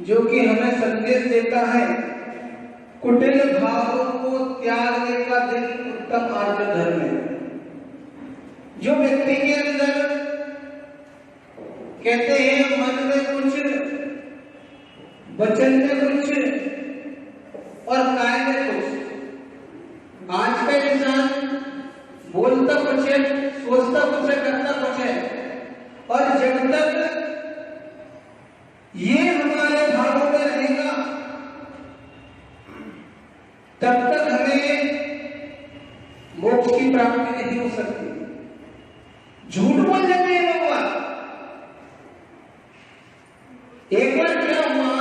जो कि हमें संदेश देता है, कुटिल भावों को त्यागने का दिन उत्तम आर्य धर्म है। जो व्यक्ति के अंदर कहते हैं मन में कुछ, वचन में कुछ और काय में कुछ, आज का इंसान बोलता कुछ है, सोचता कुछ है, करता कुछ है, और जब तक ये हमारे भावों में रहेगा तब तक हमें मोक्ष की प्राप्ति नहीं हो सकती। झूठ बोल जाते हैं लोग। एक बार क्या हुआ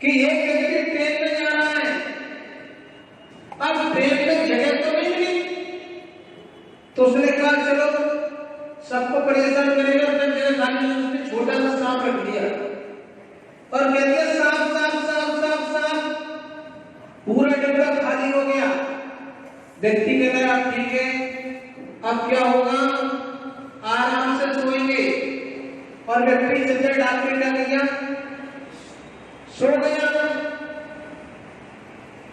कि एक व्यक्ति ट्रेन में जा रहा है। अब ट्रेन में जगह तो नहीं मिली, तो उसने कहा चलो सबको परेशान करेगा, तब जगह खाली। उसने छोटा सा सांप रख दिया और कह दिया सांप सांप सांप सांप सांप, पूरा डिब्बा खाली हो गया। व्यक्ति कहता है अब ठीक है, अब क्या होगा, आराम से सोएंगे। और व्यक्ति चद्दर डाल के क्या किया, सो गया।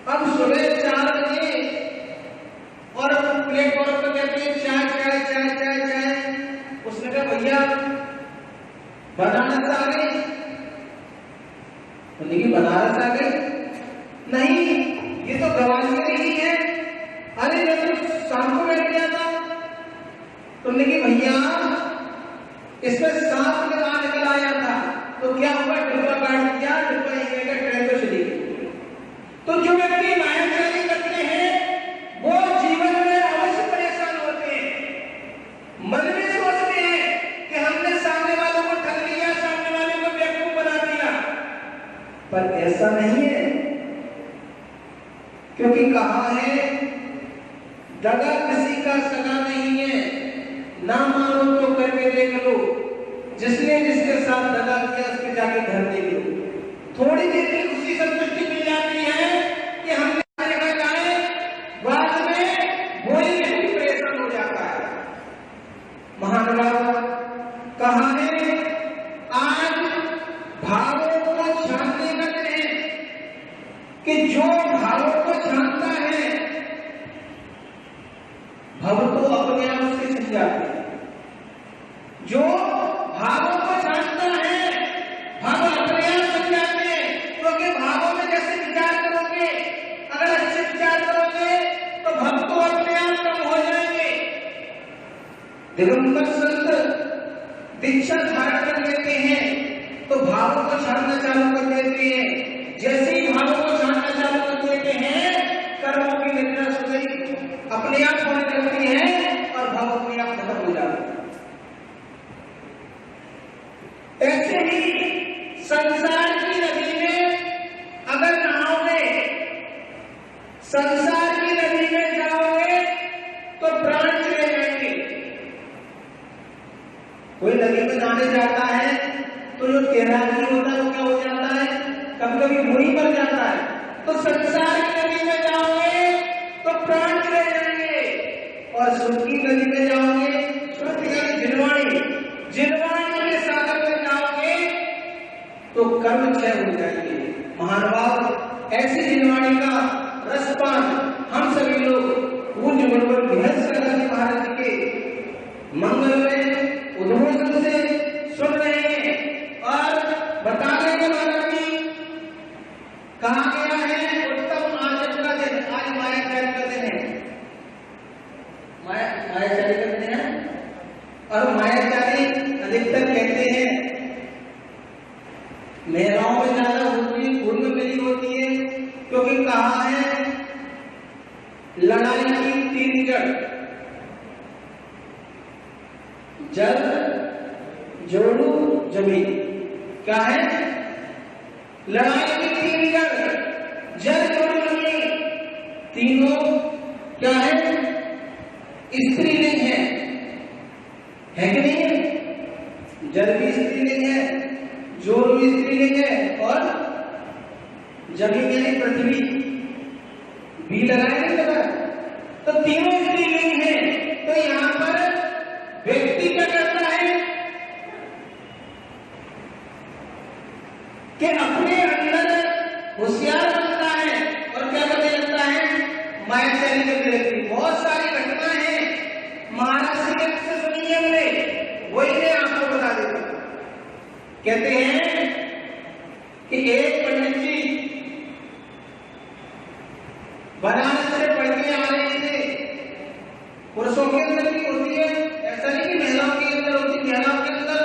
अब सुबह 4 बजे और प्लेटफॉर्म पर कहते हैं चाय चाय चाय चाय चाय। उसने कहा भैया बनारस आ गई? बोले कि बनारस आ गई? नहीं, ये तो ग्वालियर ही है। अरे मैं तो शाम को बैठ गया था। तुमने कि भैया इसमें सांप निकल आया था, तो क्या हुआ, डिब्बा काट दिया, डिब्बा ही गया, ट्रेन तो चली गई। तो जो व्यक्ति मायाजाली करते हैं वो जीवन में अवश्य परेशान होते हैं। मन में सोचते हैं कि हमने सामने वालों को ठग लिया, सामने वाले को बेवकूफ बना दिया, पर ऐसा नहीं है। क्योंकि कहा है दगा किसी का सगा नहीं है, ना मानो तो करके देख लो, जिसने जिसके साथ दगा किया उसके जाके घर देख लो। थोड़ी देर की खुशी संतुष्टि मिल जाती है कि हमने देखा जाए, बाद में वही व्यक्ति परेशान हो जाता है। महानुभाव कहा है आज भावों को छानने का दिन है कि जो भावों को छानता है भव तो अपने आप से छिप जाते हैं। जो भावों को छानता है भव अपने आप छिप जाते हैं। क्योंकि भावों में जैसे विचार करोगे, अगर अच्छे विचार करोगे तो भव तो अपने आप कम हो जाएंगे। दिगंबर संत दीक्षा धारण कर लेते हैं तो भावों को छानना चालू कर देते हैं। जैसे ही भावों को छानना चालू कर देते हैं, कर्मों की निद्रा सुधरी अपने आप होने लगती है और भाव अपने आप खत्म हो जाते हैं। ऐसे ही संसार की नदी में अगर नहाओगे, संसार की नदी में जाओगे तो प्राण चले जाएंगे। कोई नदी में नहाने जाता है तो जो तैराकी होता है वो क्या हो जाता है, कभी कभी वहीं पर जाता है। तो संसार की नदी में जाओगे तो प्राण चले जाएंगे, और सुख की नदी में जाओगे, सुख यानी जिनवाणी, जिनवाणी के सागर में जाओगे तो कर्म क्षय हो जाएंगे। महानुभाव ऐसी जिनवाणी का रसपान हम सभी लोग पूज्य गुरुवर बृहद सागर जी महाराज जी के मंगल में उद्घोषण से सुन रहे हैं। और बता देंगे महाराज जी कहा गया है उत्तम आचरण का दिन, आज मायाचारी का दिन है। मायाचारी का दिन है। और मायाचारी अधिकतर कहते हैं महिलाओं में ज्यादा होती है, खून में मिली होती है। क्योंकि कहा है लड़ाई की 3 जड़, जल, जोड़ू, जमीन। क्या है? लड़ाई की 3 जड़, जल, जोड़ू, जमीन। तीनों क्या है? स्त्रीलिंग है कि नहीं है? जल भी स्त्रीलिंग है, जोड़ भी स्त्रीलिंग है, और जमीन यानी पृथ्वी भी लगाए नहीं लगा, तो तीनों स्त्रीलिंग है। तो यहाँ पर व्यक्ति क्या करता तैयारी करके रखी। बहुत सारी घटना है महाराष्ट्र से सुनी है हमने, वही मैं आपको बता देता हूं। कहते हैं कि एक पंडित जी बनारस से पढ़ के आ रहे थे। पुरुषों के अंदर भी होती है, ऐसा नहीं कि महिलाओं के अंदर होती, महिलाओं के अंदर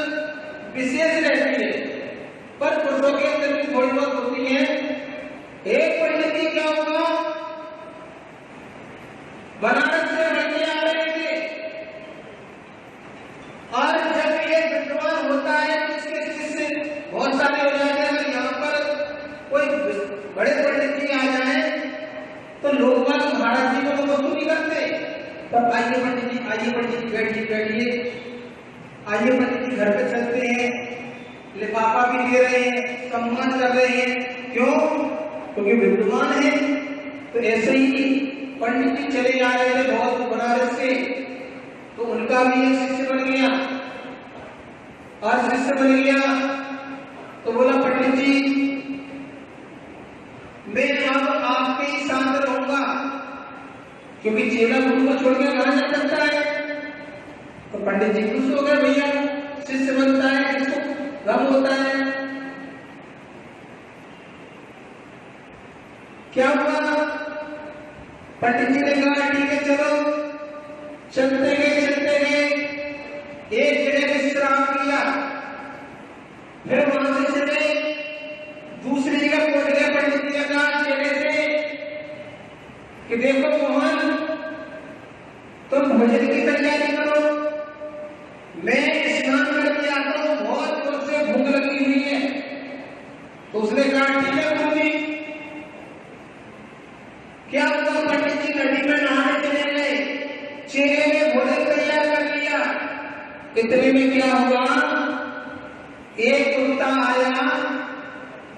विशेष रहती है, पर पुरुषों के अंदर भी थोड़ी बहुत होती है। एक पंडित जी क्या होगा, बनारस से पढ़ के आ रहे थे, और जब ये विद्वान होता है तो इसके शिष्य बहुत सारे हो जाते हैं। अगर यहाँ पर कोई बड़े पंडित जी आ जाए तो लोग बाग महाराज जी को तो वस्तु नहीं करते, तब आइए पंडित जी, आइए पंडित जी, बैठिए बैठिए, आइए पंडित जी, घर पे चलते हैं, लिफाफा भी दे रहे हैं, सम्मान कर रहे हैं। क्यों? क्योंकि विद्वान है। तो ऐसे ही पंडित जी चले जा रहे थे बहुत बनारस से, तो उनका भी एक शिष्य बन गया, और शिष्य बन गया तो बोला पंडित जी मैं अब आपके ही साथ रहूंगा, क्योंकि चेला गुरु को छोड़ के कहां जा सकता है। तो पंडित जी खुश हो गए, भैया शिष्य बनता है, इसको गम होता है। क्या हुआ? पंडित जी ने कहा ठीक है चलो, चलते गए, एक जगह विश्राम किया, फिर वहां से चले दूसरी जगह पहुंच गए। पंडित जी ने कहा चेले से कि देखो मोहन, तुम भोजन की तैयारी करो, मैं स्नान करके आता हूं, बहुत जोर से भूख लगी हुई है। तो उसने कहा ठीक है गुरु जी। क्या हुआ? पंडित जी नदी में नहाने चले गए, चेले ने भोजन तैयार कर लिया। इतने में क्या हुआ, एक कुत्ता आया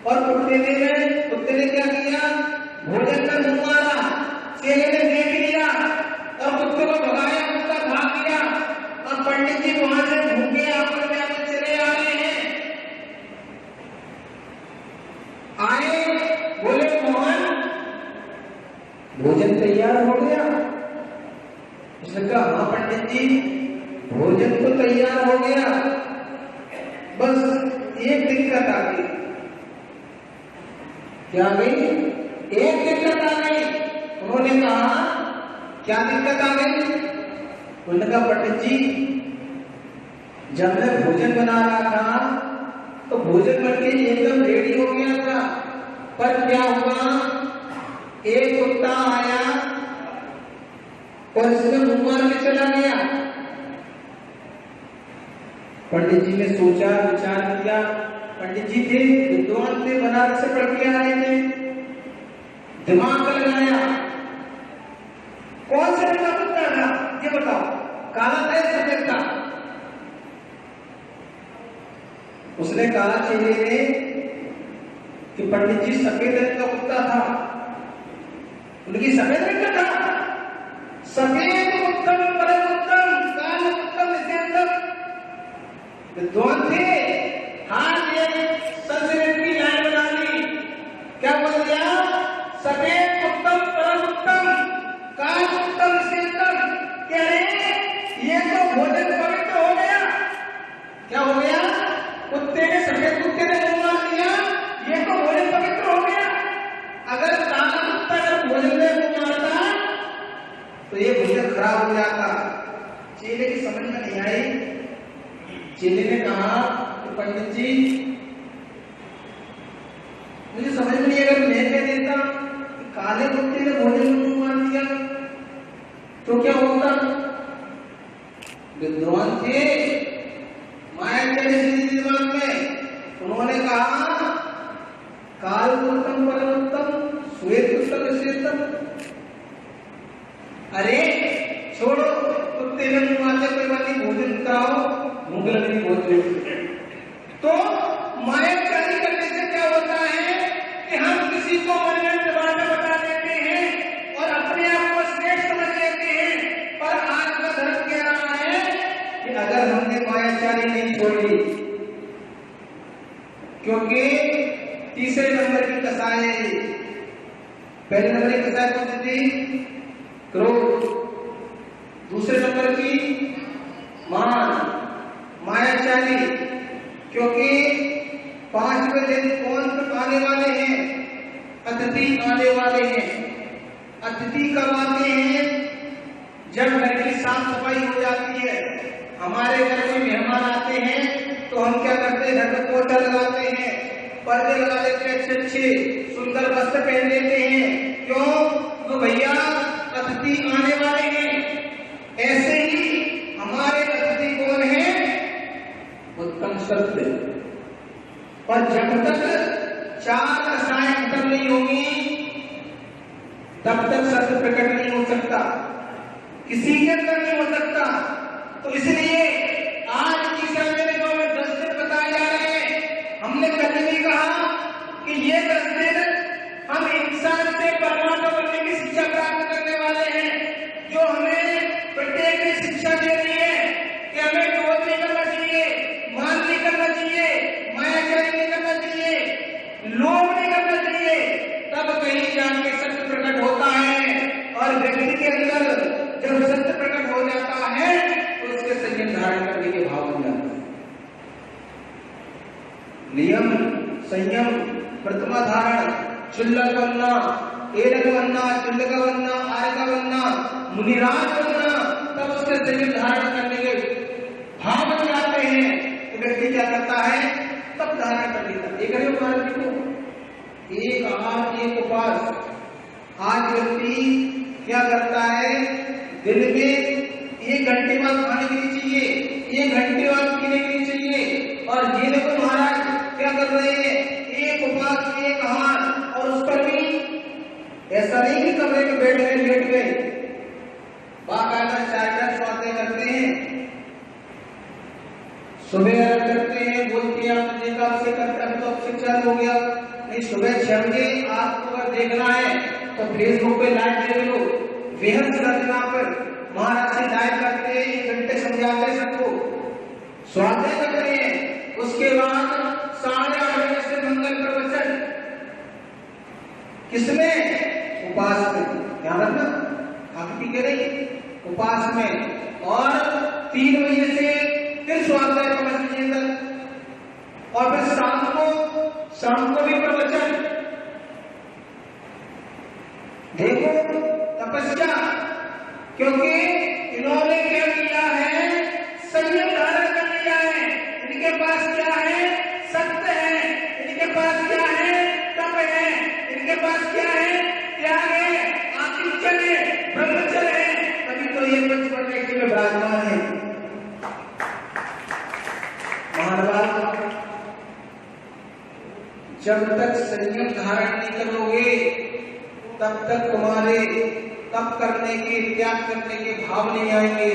और कुत्ते ने क्या किया, भोजन में मुंह मारा। चेले ने देख लिया और कुत्ते को भगाया, कुत्ता भाग गया, और पंडित जी वहां से भूखे आपस में आगे चले आ रहे हैं। आए, बोले मोहन भोजन तैयार हो गया? उसने कहा हाँ पंडित जी, भोजन तो तैयार हो गया, बस एक दिक्कत आ गई। क्या गई? एक दिक्कत आ गई। उन्होंने कहा क्या दिक्कत आ गई? उन्होंने कहा पंडित जी जब मैं भोजन बना रहा था तो भोजन बनके एकदम रेडी हो गया था, पर क्या हुआ, एक कुत्ता आया और इसने मुंह मार के चला गया। पंडित जी ने सोचा, विचार किया। पंडित जी थे, विद्वान थे, बनारस से पढ़ के आ रहे थे, दिमाग लगाया, कौन सा रंग का कुत्ता था ये बताओ, काला था या सफेद था? उसने कहा चेले ने कि पंडित जी सफेद रंग का कुत्ता था। उनकी सफेद रंग का था? सफेद उत्तम परम उत्तम, काल उत्तम निषेधम। विद्वान थे, हाथ एक संस्कृत की लाइन बना ली। क्या बोल दिया? सफेद उत्तम परम उत्तम, काल उत्तम निषेधम। कह रहे ये तो भोजन पवित्र हो गया। क्या हो गया? कुत्ते ने, सफेद कुत्ते ने मुंह मार दिया, ये तो भोजन पवित्र हो गया। अगर काला कुत्ता अगर भोजन में मुंह मारता तो ये भोजन खराब हो जाता। चेले की समझ में नहीं आई। चेले ने कहा कि पंडित जी मुझे समझ में नहीं, अगर मैं कह देता कि काले कुत्ते ने भोजन में मुंह मार दिया तो क्या होता? विद्वान थे, माया चले दिमाग में। उन्होंने कहा काल उत्तम परम उत्तम, श्वेत उत्तम श्वेतम। अरे छोड़ो, कुत्ते ने मुंह मार दिया, कोई बात नहीं, भोजन कराओ, भूख लगनी बहुत जरूरी। तो मायाचारी करने से क्या होता है कि हम किसी को मनगढ़ंत बातें बता देते हैं और अपने आप को श्रेष्ठ समझ लेते हैं। पर आज का धर्म कह रहा है कि अगर हमने मायाचारी नहीं छोड़ी, क्योंकि तीसरे नंबर की कसाई, पहले नंबर की कसाई कौन सी थी? क्रोध, दूसरे नंबर की मान, मायाचारी, क्योंकि 5वें दिन कौन आने वाले हैं? अतिथि आने वाले हैं। अतिथि कब आते हैं? जब घर की साफ सफाई हो जाती है। हमारे घर में मेहमान आते हैं तो हम क्या करते हैं? घर में पोछा लगाते हैं, पर्दे लगा देते हैं, अच्छे अच्छे सुंदर वस्त्र पहन लेते हैं। क्यों? तो भैया अतिथि आने वाले हैं। ऐसे ही हमारे अतिथि कौन है? उत्तम सत्य। और जब तक 4 दशाएं खत्म नहीं होंगी तब तक सत्य प्रकट नहीं हो सकता, किसी के अंदर नहीं हो सकता। तो इसलिए आज की समय में जो हमें 10 दिन बताए जा रहे हैं, हमने कल भी कहा कि ये 10 दिन हम इंसान से परमात्मा बनने की शिक्षा प्राप्त करने वाले हैं, जो हमें प्रत्येक की शिक्षा दे रही है कि हमें क्रोध नहीं करना चाहिए, मान नहीं करना चाहिए, मायाचारी नहीं करना चाहिए, लोभ नहीं करना चाहिए। तब कहीं जाके सत्य प्रकट होता है, और व्यक्ति के अंदर जब सत्य प्रकट हो जाता है तो उसके संयम धारण करने के भाव बन जाते हैं। नियम, संयम, प्रतिमा धारण, चुल्लक बनना, एड़क बनना, चुल्लक बनना, आयका बनना, मुनिराज बनना, तब उसके संयम धारण करने के भाव बन जाते हैं। तो व्यक्ति क्या करता है? तब धारण कर लेता है। एक आहार एक उपास। आज व्यक्ति क्या करता है? दिन में 1 घंटे बाद खाने के लिए चाहिए, 1 घंटे बाद पीने के लिए चाहिए। और ये देखो महाराज क्या कर रहे हैं? एक उपास, एक आहार, और उस पर भी ऐसा नहीं कि कमरे में बैठ गए, लेट गए, बाकायदा 4 स्वास्थ्य करते हैं, सुबह अर्घ करते हैं, बोलते हैं आप देखा आपसे करते, अभी तो आपसे चालू हो गया। नहीं, सुबह 6 बजे आपको अगर देखना है तो फेसबुक पे लाइव देख लो, बेहद संरचना पर महाराज से लाइव करते हैं, 1 घंटे समझाते हैं सबको, स्वाध्याय करते हैं। उसके बाद 8:30 बजे से मंगल प्रवचन, किसमें? उपास में। ध्यान रखना, आप की कह रही उपास में। और 3 बजे से फिर स्वाध्याय प्रवचन तक, और फिर शाम को भी प्रवचन। देखो तपस्या, क्योंकि इन्होंने क्या किया है? संयम धारण कर लिया है। इनके पास क्या है? सत्य है। इनके पास क्या है? तप है। इनके पास क्या है? त्याग है, आत्मचर्य है, ब्रह्मचर्य है। तभी तो ये पंचवर्ण व्यक्ति में विराजमान है। महाराज, जब तक संयम धारण नहीं करोगे तब तक तुम्हारे तप करने के, त्याग करने के भाव नहीं आएंगे।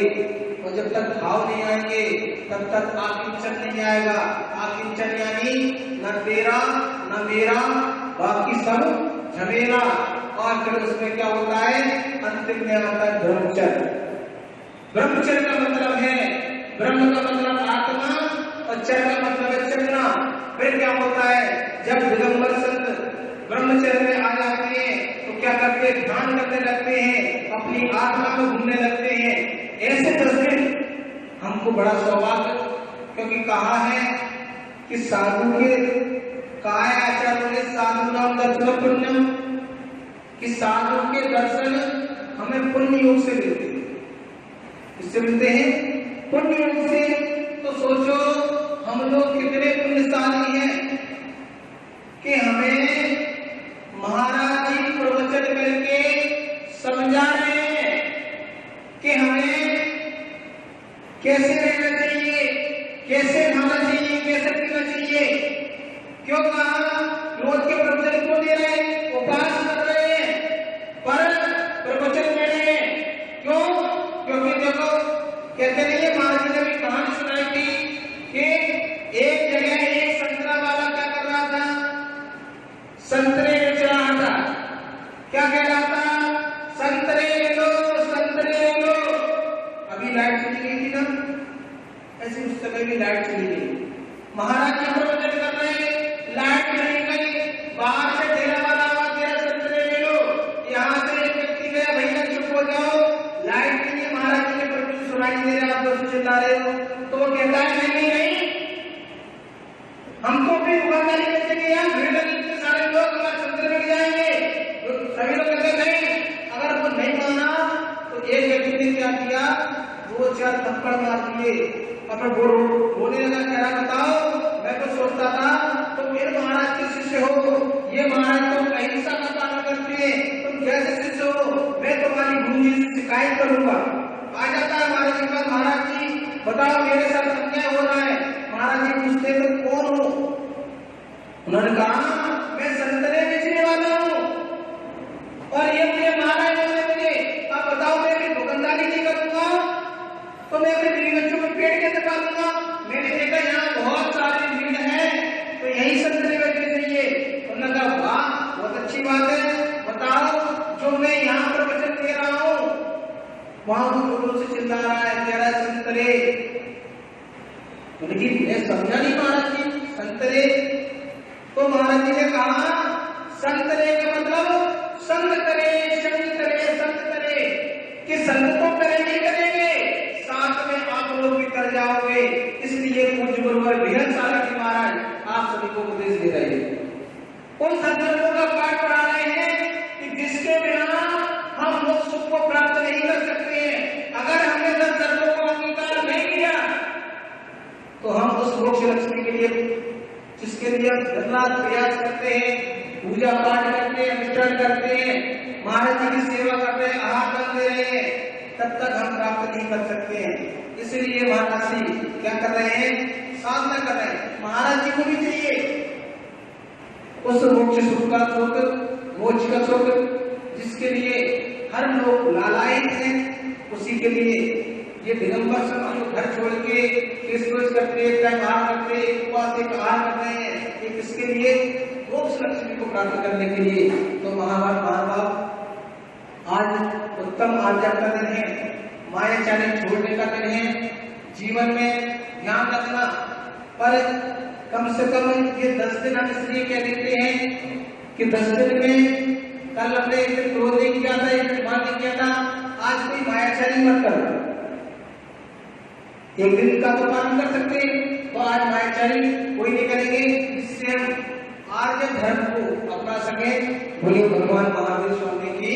और जब तक भाव नहीं आएंगे तब तक आकिंचन नहीं आएगा। आकिंचन यानी न तेरा न मेरा, बाकी सब झमेला। और फिर उसमें क्या होता है? अंतिम में आता है ब्रह्मचर्य। ब्रह्मचर्य का मतलब है, ब्रह्म का मतलब आत्मा और चर्य का मतलब है चलना। फिर क्या होता है? जब दिगंबर संत ब्रह्मचर्य में आ जाते हैं तो क्या करते हैं? ध्यान करने लगते हैं, अपनी आत्मा को घूमने लगते हैं। ऐसे 10 दिन हमको बड़ा सौभाग्य, क्योंकि कहा है कि साधु के काय आचार्यों ने साधु नाम दर्शन पुण्यम, कि साधु के दर्शन हमें पुण्य योग से मिलते हैं। किससे मिलते हैं? पुण्य योग से। तो सोचो हम लोग कितने पुण्यशाली हैं कि हमें महाराज जी प्रवचन करके समझा रहे हैं कि हमें कैसे रहना चाहिए, कैसे खाना चाहिए, कैसे पीना चाहिए। क्यों कहा? रोज के प्रवचन क्यों दे रहे हैं? उपास कर रहे हैं, पर प्रवचन दे रहे हैं। क्यों? क्योंकि देखो कहते नहीं है, महाराज जी ने भी कहानी सुनाई थी कि एक जगह एक संतरा वाला क्या कर रहा था? संतरे बेच रहा था। क्या कह रहा था? संतरे ले लो, संतरे ले लो। अभी लाइट चली गई थी ना, ऐसे उस समय भी लाइट चली गई। महाराज जी प्रवचन कर रहे, लाइट चली गई, बाहर से ठेला वाला आवाज दे रहा संतरे ले लो। यहाँ से एक व्यक्ति गया, भैया चुप हो जाओ, सुनाई नहीं दे रहा, आप जो चिल्ला रहे हो, तो वो कहता है नहीं, हमको भी दुकानदारी कैसे किया, भीड़ लगी तो सारे लोग हमारे समुद्र में जाएंगे, तो सभी लोग कहते नहीं। अगर वो नहीं माना तो एक व्यक्ति ने क्या किया, 2-4 थप्पड़ मार दिए, और फिर वो रोने लगा, कह रहा बताओ मैं तो सोचता था तुम मेरे महाराज के शिष्य हो, ये महाराज तो अहिंसा का पालन करते हैं, तुम कैसे शिष्य हो, मैं तुम्हारी गुरुजी से शिकायत करूंगा। आ जाता है महाराज के पास, महाराज जी बताओ मेरे साथ अन्याय हो रहा है। महाराज जी पूछते तो कौन हो, उन्होंने कहा मैं संतरे बेचने वाला हूँ और ये मुझे मारा है मुझे, आप बताओ मैं भी दुकानदारी नहीं करूंगा तो मैं अपने बीवी बच्चों को पेट कैसे पालूंगा। मैंने देखा यहाँ बहुत सारी भीड़ है तो यही संतरे बेचने चाहिए। उन्होंने कहा वाह बहुत अच्छी बात है, बताओ जो मैं यहाँ पर वचन दे रहा हूँ। वहां वो जोरों से चिल्ला रहा है, कह रहा है संतरे। लेकिन मैं समझा नहीं महाराज जी संतरे, तो महाराज जी ने कहा संतरे का मतलब संग करे, संग करे, संग करे, कि संग तो करे नहीं करेंगे, साथ में आप लोग भी कर जाओगे। इसलिए पूज्य गुरुवर बेहद सारा की महाराज आप सभी को उपदेश दे रहे हैं, उन संदर्भों का पाठ पढ़ा रहे हैं कि जिसके बिना हम लोग सुख को प्राप्त नहीं कर सकते हैं। अगर हमने संदर्भों को अंगीकार नहीं किया तो हम उस मोक्ष लक्ष्मी के लिए जिसके लिए हम रात प्रयास करते हैं, पूजा पाठ करते हैं, अनुष्ठान करते हैं, महाराज जी की सेवा करते हैं, आहार बन दे रहे हैं, तब तक हम प्राप्त नहीं कर सकते हैं। इसलिए महाराज जी क्या कर रहे हैं, साधना कर रहे हैं। महाराज जी को भी चाहिए उस मोक्ष सुख का सुख, मोक्ष का सुख जिसके लिए हर लोग लालायित हैं, उसी के लिए ये दिगंबर समाज को घर छोड़ के क्रिसमस करते, त्योहार करते, उपवास एक आहार कर रहे हैं, ये किसके लिए, मोक्ष लक्ष्मी को प्राप्त करने के लिए। तो महाभारत आज उत्तम आर्जन का दिन है, मायाचारी छोड़ने का दिन है, जीवन में ध्यान रखना। पर कम से कम ये 10 दिन हम इसलिए कह देते हैं कि 10 दिन में कल हमने एक दिन क्रोध नहीं किया था, एक दिन मान नहीं किया था, आज कोई मायाचारी मत करो। एक दिन का तो पालन कर सकते हैं, तो आज मायाचारी कोई नहीं करेंगे, जिससे हम आर्य धर्म को अपना सके। बोलिए भगवान महावीर स्वामी की